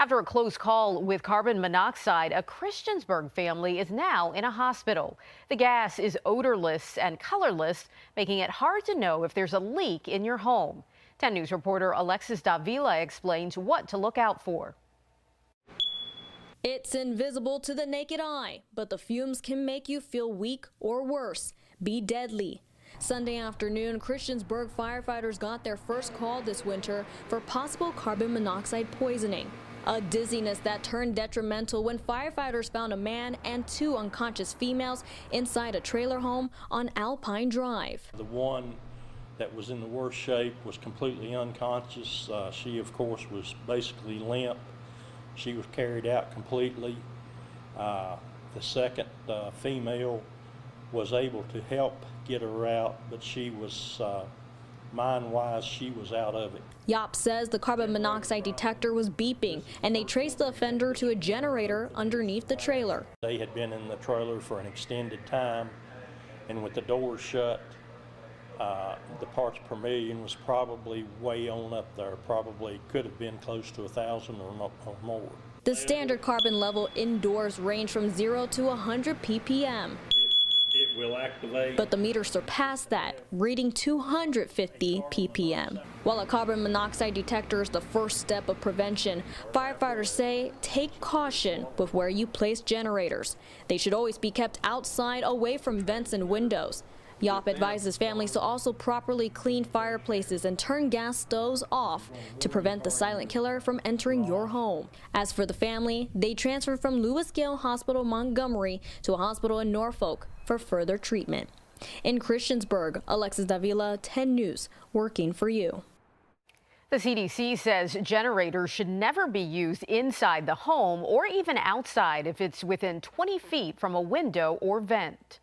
After a close call with carbon monoxide, a Christiansburg family is now in a hospital. The gas is odorless and colorless, making it hard to know if there's a leak in your home. 10 News reporter Alexis Davila explains what to look out for. It's invisible to the naked eye, but the fumes can make you feel weak or worse, be deadly. Sunday afternoon, Christiansburg firefighters got their first call this winter for possible carbon monoxide poisoning. A dizziness that turned detrimental when firefighters found a man and two unconscious females inside a trailer home on Alpine Drive. The one that was in the worst shape was completely unconscious. She, of course, was basically limp. She was carried out completely. The second female was able to help get her out, but she was mind-wise, she was out of it. Yop says the carbon monoxide detector was beeping, and they traced the offender to a generator underneath the trailer. They had been in the trailer for an extended time, and with the doors shut, the parts per million was probably way on up there. Probably could have been close to 1,000 or more. The standard carbon level indoors range from 0 to 100 ppm. It will activate. But the meter surpassed that, reading 250 ppm. While a carbon monoxide detector is the first step of prevention, firefighters say take caution with where you place generators. They should always be kept outside, away from vents and windows. Yop advises families to also properly clean fireplaces and turn gas stoves off to prevent the silent killer from entering your home. As for the family, they transferred from Lewis Gale Hospital Montgomery to a hospital in Norfolk for further treatment. In Christiansburg, Alexis Davila, 10 News, working for you. The CDC says generators should never be used inside the home or even outside if it's within 20 feet from a window or vent.